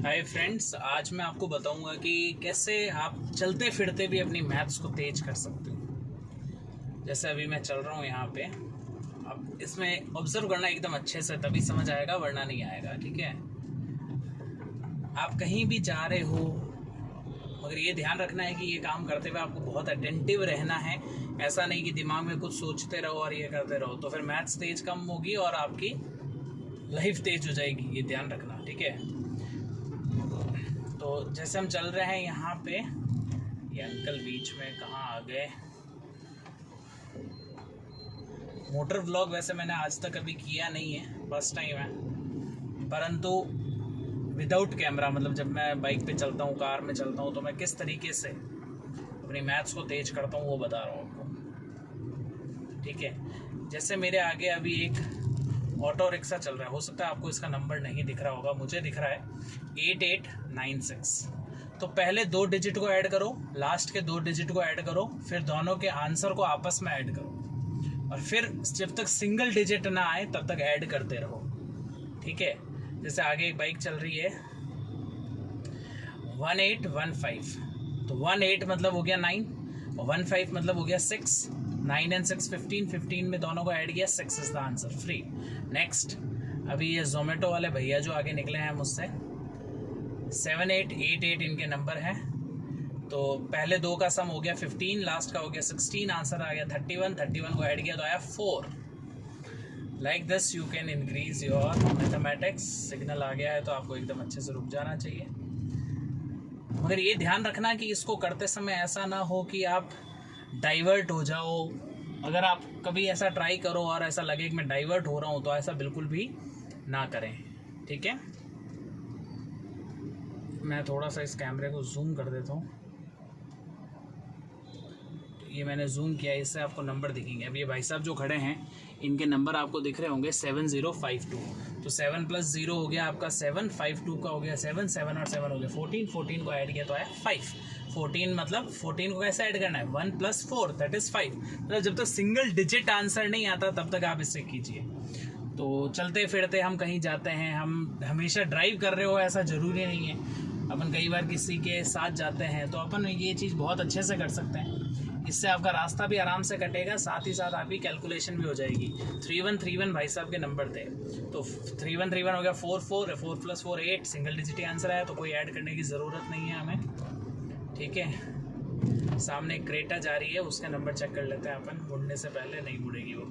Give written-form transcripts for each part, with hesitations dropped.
Hi friends, आज मैं आपको बताऊंगा कि कैसे आप चलते फिरते भी अपनी मैथ्स को तेज कर सकते हो। जैसे अभी मैं चल रहा हूँ यहाँ पे, अब इसमें ऑब्जर्व करना एकदम अच्छे से, तभी समझ आएगा वरना नहीं आएगा। ठीक है, आप कहीं भी जा रहे हो मगर ये ध्यान रखना है कि ये काम करते हुए आपको बहुत अटेंटिव रहना है। ऐसा नहीं कि दिमाग में कुछ सोचते रहो और ये करते रहो, तो फिर मैथ्स तेज कम होगी और आपकी लाइफ तेज हो जाएगी। ये ध्यान रखना, ठीक है। तो जैसे हम चल रहे हैं यहाँ पे, ये अंकल बीच में कहाँ आ गए। मोटर व्लॉग वैसे मैंने आज तक कभी किया नहीं है, फर्स्ट टाइम है, परंतु विदाउट कैमरा, मतलब जब मैं बाइक पे चलता हूँ, कार में चलता हूँ, तो मैं किस तरीके से अपनी मैथ्स को तेज करता हूँ वो बता रहा हूँ आपको। ठीक है, जैसे मेरे आगे अभी एक ऑटो रिक्शा चल रहा है, हो सकता है आपको इसका नंबर नहीं दिख रहा होगा, मुझे दिख रहा है 8896। तो पहले 2 डिजिट को ऐड करो, लास्ट के 2 डिजिट को ऐड करो, फिर दोनों के आंसर को आपस में ऐड करो, और फिर जब तक सिंगल डिजिट ना आए तब तक ऐड करते रहो। ठीक है, जैसे आगे एक बाइक चल रही है 1815, तो 18 मतलब हो गया 9 और 15 मतलब हो गया 6। 9 and 6 15, 15 में दोनों को ऐड किया, 6 is the answer, free. Next, अभी ये जोमेटो वाले भैया जो आगे निकले हैं मुझसे, 7888 इनके नंबर हैं। तो पहले 2 का सम हो गया 15, लास्ट का हो गया 16, आंसर आ गया 31। 31 को ऐड किया तो आया 4। Like this you can increase your mathematics. Signal आ गया है तो आपको एकदम अच्छे से रुक जाना चाहिए, मगर ये ध्यान रखना कि इसको करते समय ऐसा ना हो कि आप डाइवर्ट हो जाओ। अगर आप कभी ऐसा ट्राई करो और ऐसा लगे कि मैं डाइवर्ट हो रहा हूँ, तो ऐसा बिल्कुल भी ना करें। ठीक है, मैं थोड़ा सा इस कैमरे को जूम कर देता हूँ। ये मैंने जूम किया, इससे आपको नंबर दिखेंगे। अब ये भाई साहब जो खड़े हैं, इनके नंबर आपको दिख रहे होंगे 7052। तो 7 + 0 हो गया आपका 7, 52 का हो गया 7, 7 और 7 हो गया 14। 14 को ऐड किया तो आया 5। 14 मतलब 14 को कैसे ऐड करना है, 1 + 4 दैट इज़ 5। मतलब जब तक सिंगल डिजिट आंसर नहीं आता तब तक आप इससे कीजिए। तो चलते फिरते हम कहीं जाते हैं, हम हमेशा ड्राइव कर रहे हो ऐसा ज़रूरी नहीं है, अपन कई बार किसी के साथ जाते हैं, तो अपन ये चीज़ बहुत अच्छे से कर सकते हैं। इससे आपका रास्ता भी आराम से कटेगा, साथ ही साथ आपकी कैलकुलेशन भी हो जाएगी। 3131 भाई साहब के नंबर थे, तो 3131 हो गया 4 4 4 + 4 8, सिंगल डिजिट आंसर आया, तो कोई ऐड करने की ज़रूरत नहीं है हमें। ठीक है, सामने एक क्रेटा जा रही है, उसका नंबर चेक कर लेते हैं अपन, मुड़ने से पहले। नहीं मुड़ेगी वो,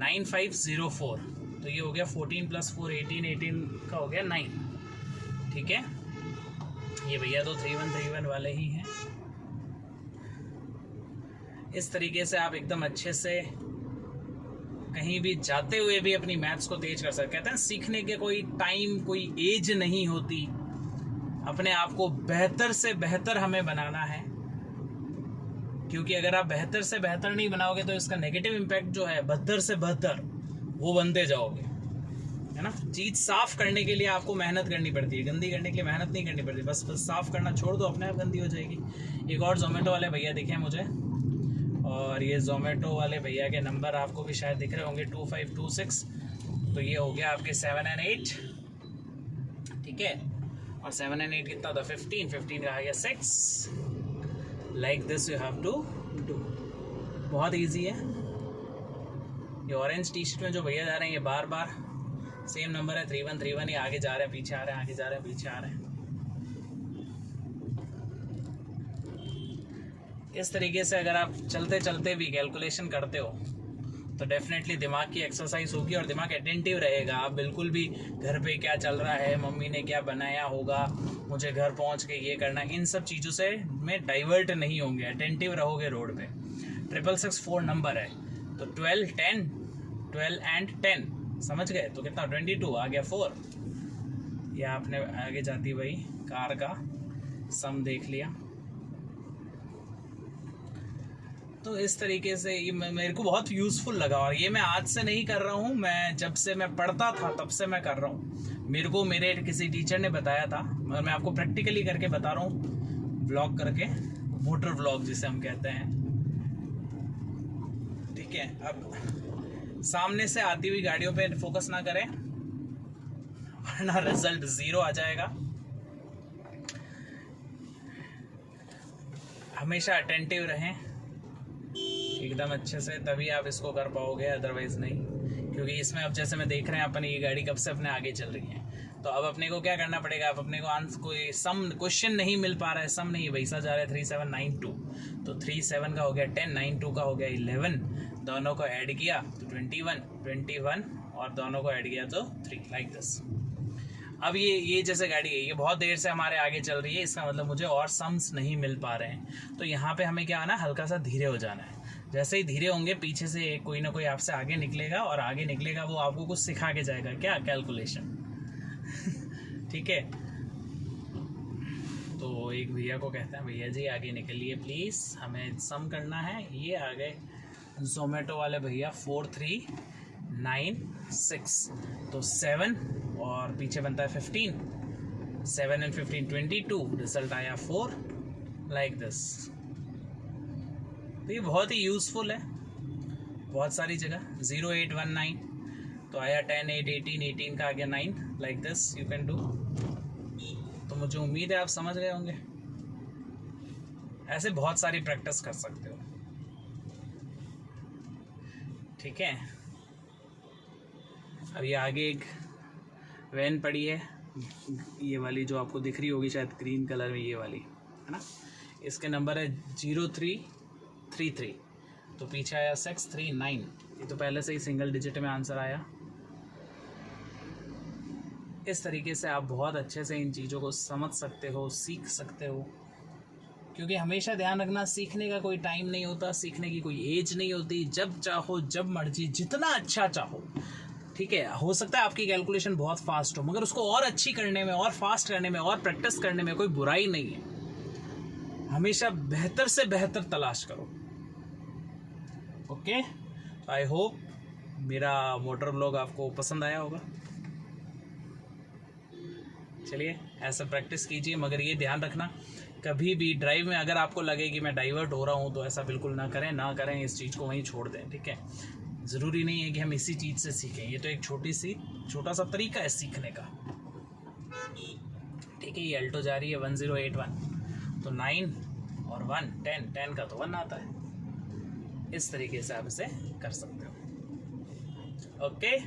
9504। तो ये हो गया 14 + 4 18, 18 का हो गया 9। ठीक है, ये भैया तो 3131 वाले ही हैं। इस तरीके से आप एकदम अच्छे से कहीं भी जाते हुए भी अपनी मैथ्स को तेज कर सकते। कहते हैं सीखने के कोई टाइम, कोई एज नहीं होती। अपने आप को बेहतर से बेहतर हमें बनाना है, क्योंकि अगर आप बेहतर से बेहतर नहीं बनाओगे तो इसका नेगेटिव इम्पैक्ट जो है, बदतर से बदतर, वो बनते जाओगे, है ना। चीज़ साफ करने के लिए आपको मेहनत करनी पड़ती है, गंदी करने के लिए मेहनत नहीं करनी पड़ती। बस साफ करना छोड़ दो, अपने आप गंदी हो जाएगी। एक और जोमेटो वाले भैया दिखे मुझे, और ये जोमेटो वाले भैया के नंबर आपको भी शायद दिख रहे होंगे 2526। तो ये हो गया आपके 7 and 8। ठीक है, और 7 and 8 कितना था, 15। 15 का आ गया 6। Like this you have to do. बहुत ईजी है। ये ऑरेंज टी शर्ट में जो भैया जा रहे हैं, ये बार बार सेम नंबर है 3131 ही आगे जा रहे हैं, पीछे आ रहे हैं, आगे जा रहे हैं, पीछे आ रहे हैं। इस तरीके से अगर आप चलते चलते भी कैलकुलेशन करते हो तो डेफिनेटली दिमाग की एक्सरसाइज होगी और दिमाग अटेंटिव रहेगा। आप बिल्कुल भी घर पे क्या चल रहा है, मम्मी ने क्या बनाया होगा, मुझे घर पहुंच के ये करना, इन सब चीज़ों से में डाइवर्ट नहीं होंगे, अटेंटिव रहोगे रोड पे। 6664 नंबर है, तो 12 10 12 and 10 समझ गए, तो कितना 22 आ गया 4। या आपने आगे जाती वही कार का सम देख लिया। तो इस तरीके से ये मेरे को बहुत यूज़फुल लगा, और ये मैं आज से नहीं कर रहा हूँ, मैं जब से मैं पढ़ता था तब से मैं कर रहा हूँ। मेरे को मेरे किसी टीचर ने बताया था, मगर मैं आपको प्रैक्टिकली करके बता रहा हूँ, व्लॉग करके, मोटर व्लॉग जिसे हम कहते हैं। ठीक है, अब सामने से आती हुई गाड़ियों पे फोकस ना करें, वरना रिजल्ट 0 आ जाएगा। हमेशा अटेंटिव रहें एकदम अच्छे से, तभी आप इसको कर पाओगे, अदरवाइज नहीं। क्योंकि इसमें अब जैसे मैं देख रहे हैं अपन, ये गाड़ी कब से अपने आगे चल रही है, तो अब अपने को क्या करना पड़ेगा, अब अपने को आंसर कोई सम क्वेश्चन नहीं मिल पा रहा है, सम नहीं, वैसा जा रहा है 3792, तो 37 का हो गया 10, 92 का हो गया 11, दोनों को ऐड किया तो 21 और दोनों को ऐड किया तो 3, लाइक दिस। अब ये जैसे गाड़ी है, ये बहुत देर से हमारे आगे चल रही है, इसका मतलब मुझे और सम्स नहीं मिल पा रहे हैं, तो यहाँ पे हमें क्या आना, हल्का सा धीरे हो जाना है। जैसे ही धीरे होंगे, पीछे से कोई ना कोई आपसे आगे निकलेगा, और आगे निकलेगा वो आपको कुछ सिखा के जाएगा, क्या, कैलकुलेशन। ठीक है, तो एक भैया को कहते हैं, भैया जी आगे निकलिए प्लीज़, हमें सम करना है। ये आ गए जोमेटो वाले भैया, 4396, तो 7 और पीछे बनता है 15, 7 and 15 22, रिजल्ट आया 4, लाइक दिस। तो ये बहुत ही यूज़फुल है बहुत सारी जगह। 0819 तो आया 10, 8, 18, 18 का आ गया 9, like this you can do. तो मुझे उम्मीद है आप समझ गए होंगे, ऐसे बहुत सारी प्रैक्टिस कर सकते हो। ठीक है, अब ये आगे एक वैन पड़ी है, ये वाली जो आपको दिख रही होगी शायद ग्रीन कलर में, ये वाली है ना, इसके नंबर है 0333, तो पीछे आया 639, ये तो पहले से ही सिंगल डिजिट में आंसर आया। इस तरीके से आप बहुत अच्छे से इन चीज़ों को समझ सकते हो, सीख सकते हो, क्योंकि हमेशा ध्यान रखना, सीखने का कोई टाइम नहीं होता, सीखने की कोई एज नहीं होती, जब चाहो जब मर्जी जितना अच्छा चाहो। ठीक है, हो सकता है आपकी कैलकुलेशन बहुत फास्ट हो, मगर उसको और अच्छी करने में, और फास्ट करने में, और प्रैक्टिस करने में कोई बुराई नहीं है। हमेशा बेहतर से बेहतर तलाश करो। ओके, तो आई होप मेरा मोटर ब्लॉग आपको पसंद आया होगा। चलिए, ऐसा प्रैक्टिस कीजिए, मगर ये ध्यान रखना, कभी भी ड्राइव में अगर आपको लगे कि मैं डाइवर्ट हो रहा हूँ, तो ऐसा बिल्कुल ना करें, इस चीज़ को वहीं छोड़ दें। ठीक है, ज़रूरी नहीं है कि हम इसी चीज़ से सीखें, ये तो एक छोटा सा तरीका है सीखने का। ठीक है, ये अल्टो जा रही है 1081, तो 9 और 1 10 का तो 1 आता है। इस तरीके से आप इसे कर सकते हो। ओके,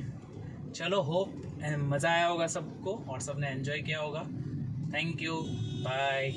चलो, होप मज़ा आया होगा सबको और सबने एंजॉय किया होगा। Thank you, bye.